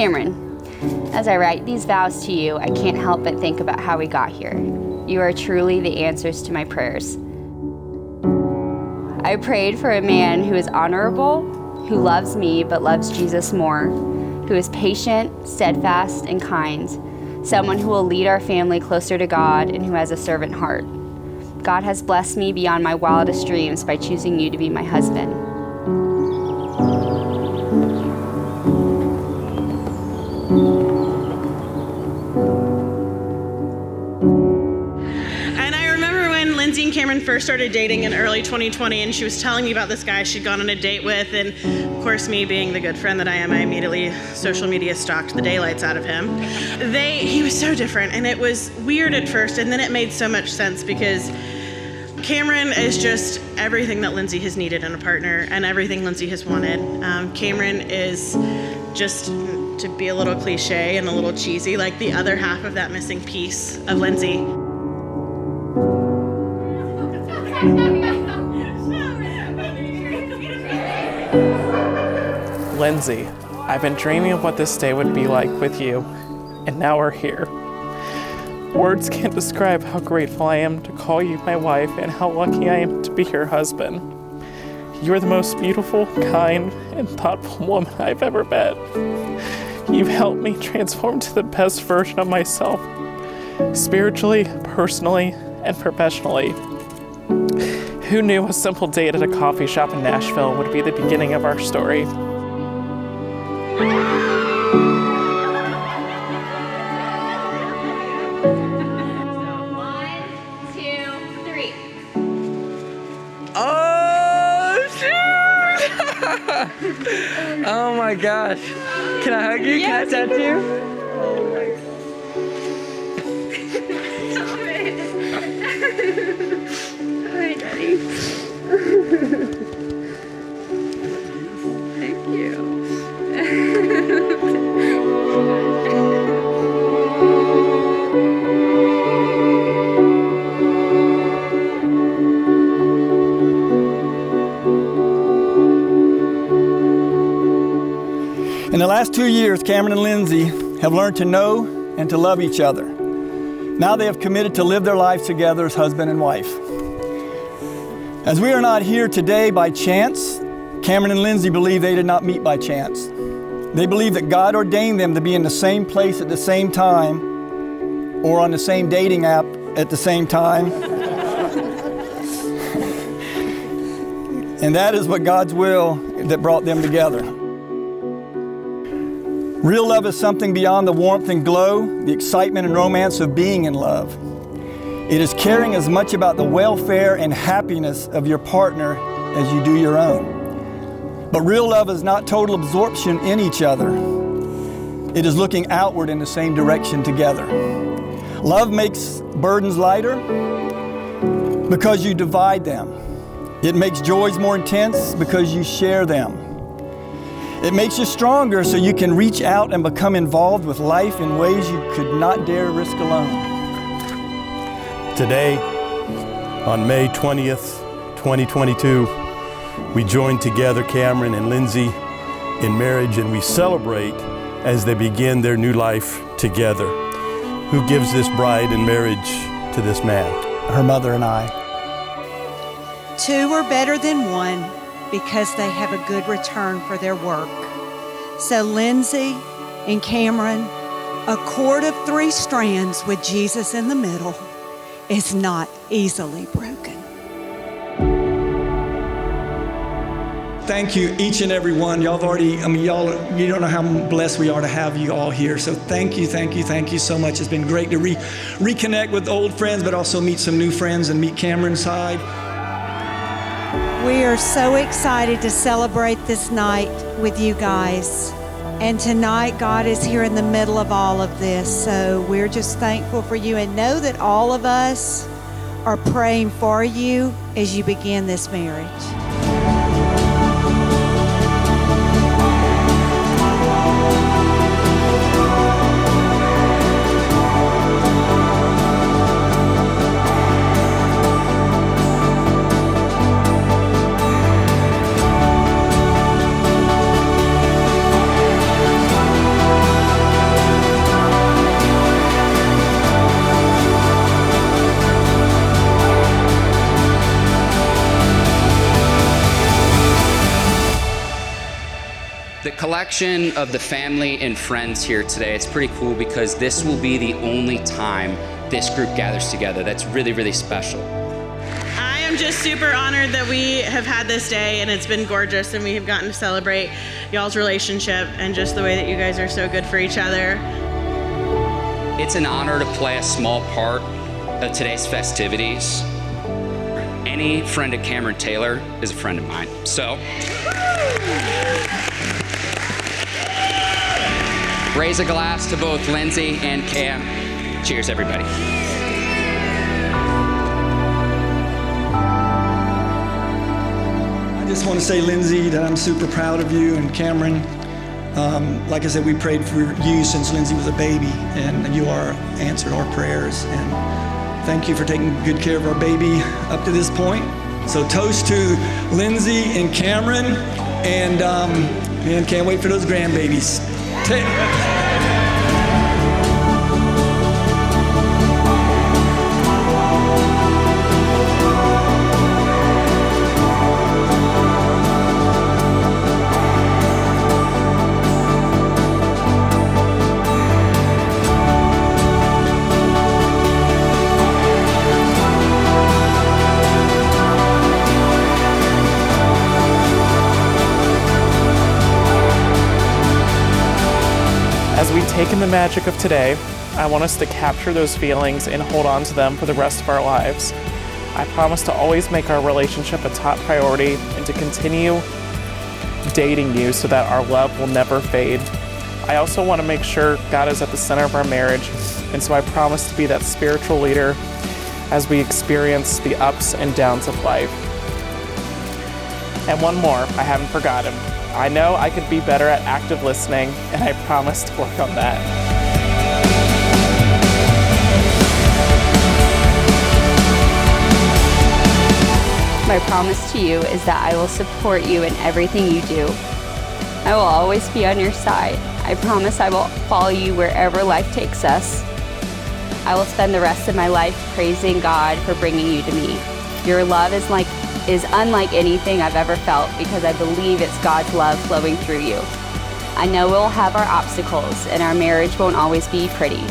Cameron, as I write these vows to you, I can't help but think about how we got here. You are truly the answers to my prayers. I prayed for a man who is honorable, who loves me but loves Jesus more, who is patient, steadfast, and kind, someone who will lead our family closer to God and who has a servant heart. God has blessed me beyond my wildest dreams by choosing you to be my husband. Lindsay and Cameron first started dating in early 2020, and she was telling me about this guy she'd gone on a date with, and of course, me being the good friend that I am, I immediately social media stalked the daylights out of him. He was so different, and it was weird at first, and then it made so much sense because Cameron is just everything that Lindsay has needed in a partner and everything Lindsay has wanted. Cameron is just, to be a little cliche and a little cheesy, like the other half of that missing piece of Lindsay. Lindsay, I've been dreaming of what this day would be like with you, and now we're here. Words can't describe how grateful I am to call you my wife and how lucky I am to be your husband. You're the most beautiful, kind, and thoughtful woman I've ever met. You've helped me transform to the best version of myself, spiritually, personally, and professionally. Who knew a simple date at a coffee shop in Nashville would be the beginning of our story? 1, 2, 3. Oh, shoot! Oh my gosh. Can I hug you? Yes, Can I touch you? Hi, Daddy. Thank you. In the last 2 years, Cameron and Lindsay have learned to know and to love each other. Now they have committed to live their lives together as husband and wife. As we are not here today by chance, Cameron and Lindsay believe they did not meet by chance. They believe that God ordained them to be in the same place at the same time, or on the same dating app at the same time. And that is what God's will that brought them together. Real love is something beyond the warmth and glow, the excitement and romance of being in love. It is caring as much about the welfare and happiness of your partner as you do your own. But real love is not total absorption in each other. It is looking outward in the same direction together. Love makes burdens lighter because you divide them. It makes joys more intense because you share them. It makes you stronger so you can reach out and become involved with life in ways you could not dare risk alone. Today, on May 20th, 2022, we join together Cameron and Lindsay in marriage, and we celebrate as they begin their new life together. Who gives this bride in marriage to this man? Her mother and I. Two are better than one because they have a good return for their work. So Lindsay and Cameron, a cord of 3 strands with Jesus in the middle, is not easily broken. Thank you, each and every one. Y'all have already, you don't know how blessed we are to have you all here. So thank you so much. It's been great to reconnect with old friends, but also meet some new friends and meet Cameron's side. We are so excited to celebrate this night with you guys. And tonight, God is here in the middle of all of this. So we're just thankful for you, and know that all of us are praying for you as you begin this marriage. selection of the family and friends here today, it's pretty cool because this will be the only time this group gathers together. That's really, really special. I am just super honored that we have had this day, and it's been gorgeous, and we have gotten to celebrate y'all's relationship and just the way that you guys are so good for each other. It's an honor to play a small part of today's festivities. Any friend of Cameron Taylor is a friend of mine. So, raise a glass to both Lindsay and Cam. Cheers, everybody. I just want to say, Lindsay, that I'm super proud of you, and Cameron. Like I said, we prayed for you since Lindsay was a baby, and you are answered our prayers. And thank you for taking good care of our baby up to this point. So toast to Lindsay and Cameron, and man, can't wait for those grandbabies. As we take in the magic of today, I want us to capture those feelings and hold on to them for the rest of our lives. I promise to always make our relationship a top priority and to continue dating you so that our love will never fade. I also want to make sure God is at the center of our marriage, and so I promise to be that spiritual leader as we experience the ups and downs of life. And one more, I haven't forgotten. I know I could be better at active listening, and I promise to work on that. My promise to you is that I will support you in everything you do. I will always be on your side. I promise I will follow you wherever life takes us. I will spend the rest of my life praising God for bringing you to me. Your love is unlike anything I've ever felt because I believe it's God's love flowing through you. I know we'll have our obstacles and our marriage won't always be pretty,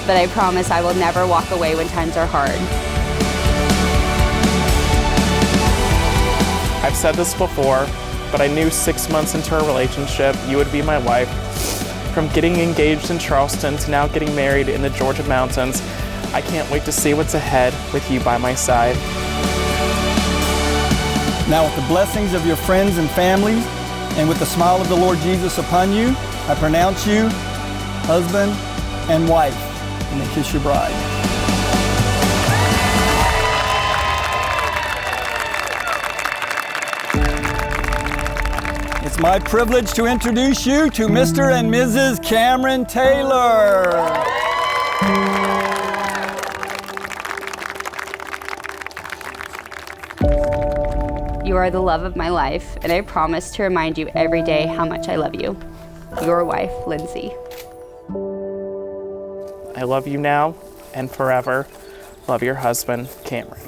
but I promise I will never walk away when times are hard. I've said this before, but I knew 6 months into our relationship you would be my wife. From getting engaged in Charleston to now getting married in the Georgia mountains, I can't wait to see what's ahead with you by my side. Now, with the blessings of your friends and family, and with the smile of the Lord Jesus upon you, I pronounce you husband and wife, and then kiss your bride. It's my privilege to introduce you to Mr. and Mrs. Cameron Taylor. You are the love of my life, and I promise to remind you every day how much I love you. Your wife, Lindsay. I love you now and forever. Love your husband, Cameron.